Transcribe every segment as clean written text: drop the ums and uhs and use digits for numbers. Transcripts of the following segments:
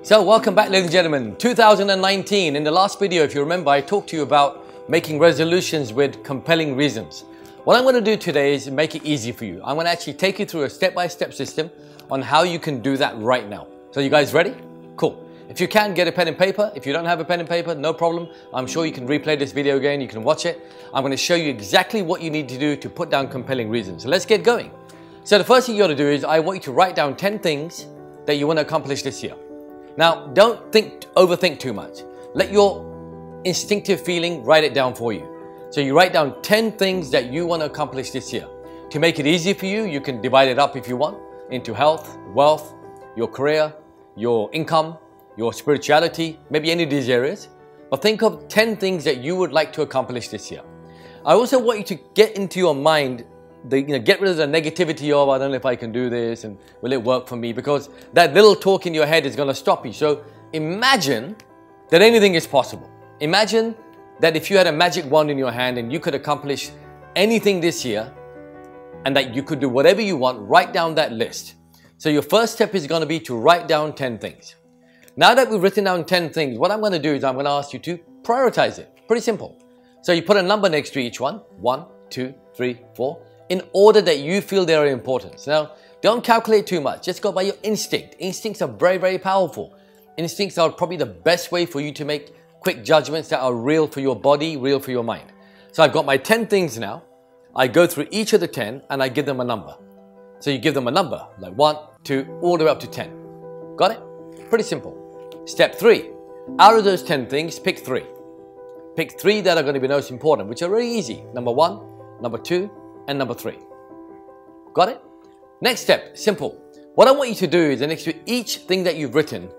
So welcome back, ladies and gentlemen. 2019, in the last video, if you remember, I talked to you about making resolutions with compelling reasons. What I'm going to do today is make it easy for you. I'm going to actually take you through a step-by-step system on how you can do that right now. So you guys ready? Cool. If you can, get a pen and paper. If you don't have a pen and paper, no problem. I'm sure you can replay this video again. You can watch it. I'm going to show you exactly what you need to do to put down compelling reasons. So let's get going. So the first thing you got to do is I want you to write down 10 things that you want to accomplish this year. Now, don't overthink too much. Let your instinctive feeling write it down for you. So you write down 10 things that you want to accomplish this year. To make it easy for you, you can divide it up if you want into health, wealth, your career, your income, your spirituality, maybe any of these areas. But think of 10 things that you would like to accomplish this year. I also want you to get into your mind, get rid of the negativity of, I don't know if I can do this and will it work for me, because that little talk in your head is going to stop you. So imagine that anything is possible. Imagine that if you had a magic wand in your hand and you could accomplish anything this year and that you could do whatever you want, write down that list. So your first step is going to be to write down 10 things. Now that we've written down 10 things, what I'm going to do is I'm going to ask you to prioritize it. Pretty simple. So you put a number next to each one, 1, 2, 3, 4, in order that you feel they are important. Now, don't calculate too much. Just go by your instinct. Instincts are very, very powerful. Instincts are probably the best way for you to make quick judgments that are real for your body, real for your mind. So I've got my 10 things now. I go through each of the 10 and I give them a number. So you give them a number, like 1, 2, all the way up to 10. Got it? Pretty simple. Step 3. Out of those 10 things, pick 3. Pick 3 that are going to be most important, which are really easy. Number 1, number 2, and number 3. Got it? Next step, simple. What I want you to do is next to each thing that you've written,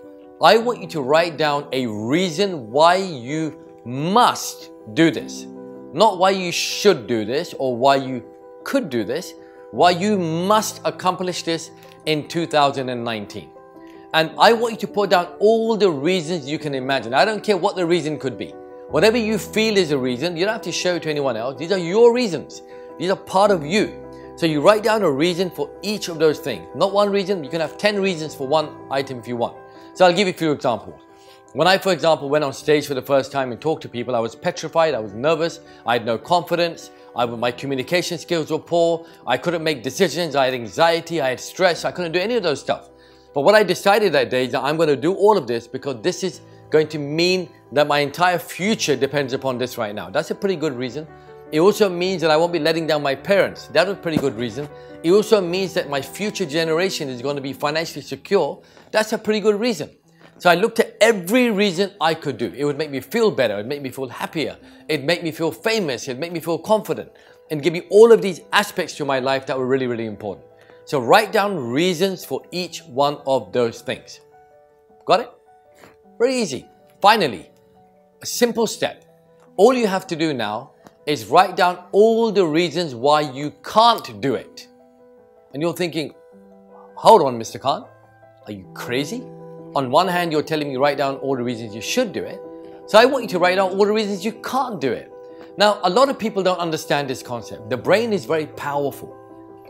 I want you to write down a reason why you must do this. Not why you should do this or why you could do this, why you must accomplish this in 2019. And I want you to put down all the reasons you can imagine. I don't care what the reason could be. Whatever you feel is a reason, you don't have to show it to anyone else. These are your reasons. These are part of you. So you write down a reason for each of those things. Not one reason, you can have 10 reasons for one item if you want. So I'll give you a few examples. When I, for example, went on stage for the first time and talked to people, I was petrified, I was nervous, I had no confidence, my communication skills were poor, I couldn't make decisions, I had anxiety, I had stress, I couldn't do any of those stuff. But what I decided that day is that I'm going to do all of this because this is going to mean that my entire future depends upon this right now. That's a pretty good reason. It also means that I won't be letting down my parents. That was a pretty good reason. It also means that my future generation is going to be financially secure. That's a pretty good reason. So I looked at every reason I could do. It would make me feel better. It would make me feel happier. It'd make me feel famous. It'd make me feel confident. And give me all of these aspects to my life that were really, really important. So write down reasons for each one of those things. Got it? Very easy. Finally, a simple step. All you have to do now is write down all the reasons why you can't do it. And you're thinking, hold on, Mr. Khan, are you crazy? On one hand, you're telling me write down all the reasons you should do it. So I want you to write down all the reasons you can't do it. Now, a lot of people don't understand this concept. The brain is very powerful.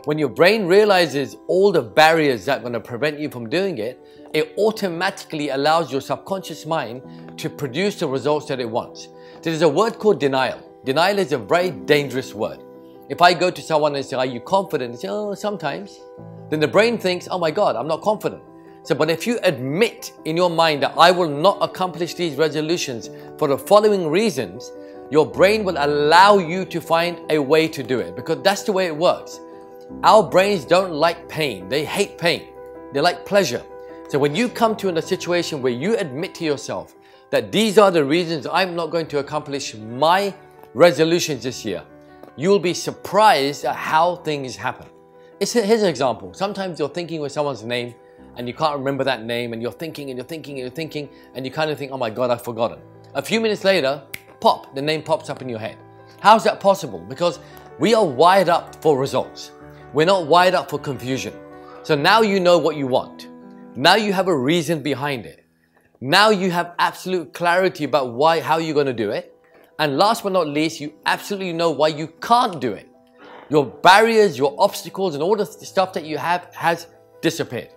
When your brain realizes all the barriers that are going to prevent you from doing it, it automatically allows your subconscious mind to produce the results that it wants. There's a word called denial. Denial is a very dangerous word. If I go to someone and say, are you confident? And say, oh, sometimes. Then the brain thinks, oh my God, I'm not confident. So, but if you admit in your mind that I will not accomplish these resolutions for the following reasons, your brain will allow you to find a way to do it, because that's the way it works. Our brains don't like pain. They hate pain. They like pleasure. So when you come to a situation where you admit to yourself that these are the reasons I'm not going to accomplish my resolutions this year, you'll be surprised at how things happen. Here's an example. Sometimes you're thinking with someone's name and you can't remember that name, and you're thinking and you're thinking and you're thinking and you kind of think, oh my God, I've forgotten. A few minutes later, pop, the name pops up in your head. How's that possible? Because we are wired up for results. We're not wired up for confusion. So now you know what you want. Now you have a reason behind it. Now you have absolute clarity about how you're going to do it. And last but not least, you absolutely know why you can't do it. Your barriers, your obstacles, and all the stuff that you have has disappeared.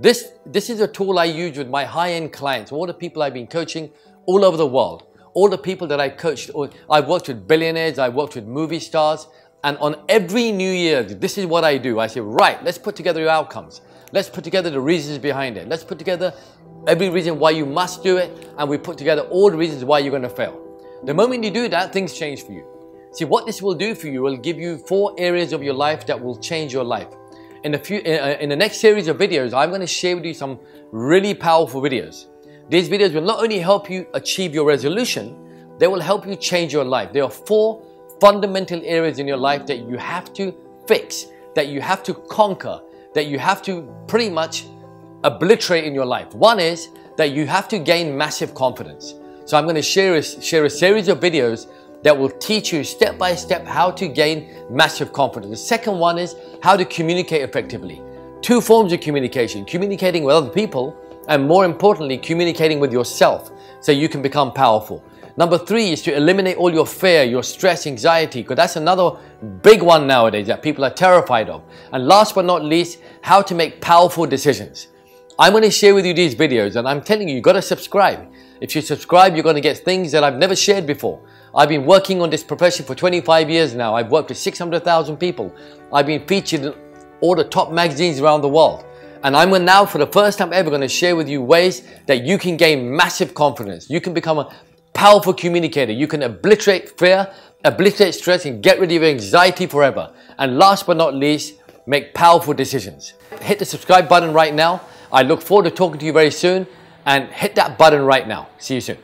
This is a tool I use with my high-end clients, all the people I've been coaching all over the world, all the people that I coached. I've worked with billionaires, I've worked with movie stars, and on every New Year, this is what I do. I say, right, let's put together your outcomes. Let's put together the reasons behind it. Let's put together every reason why you must do it, and we put together all the reasons why you're going to fail. The moment you do that, things change for you. See, what this will do for you will give you 4 areas of your life that will change your life. In the next series of videos, I'm going to share with you some really powerful videos. These videos will not only help you achieve your resolution, they will help you change your life. There are 4 fundamental areas in your life that you have to fix, that you have to conquer, that you have to pretty much obliterate in your life. One is that you have to gain massive confidence. So I'm going to share a series of videos that will teach you step by step how to gain massive confidence. The second one is how to communicate effectively. 2 forms of communication: communicating with other people, and more importantly, communicating with yourself so you can become powerful. Number 3 is to eliminate all your fear, your stress, anxiety, because that's another big one nowadays that people are terrified of. And last but not least, how to make powerful decisions. I'm going to share with you these videos, and I'm telling you, you've got to subscribe. If you subscribe, you're going to get things that I've never shared before. I've been working on this profession for 25 years now. I've worked with 600,000 people. I've been featured in all the top magazines around the world. And I'm now, for the first time ever, going to share with you ways that you can gain massive confidence. You can become a powerful communicator. You can obliterate fear, obliterate stress, and get rid of your anxiety forever. And last but not least, make powerful decisions. Hit the subscribe button right now. I look forward to talking to you very soon. And hit that button right now. See you soon.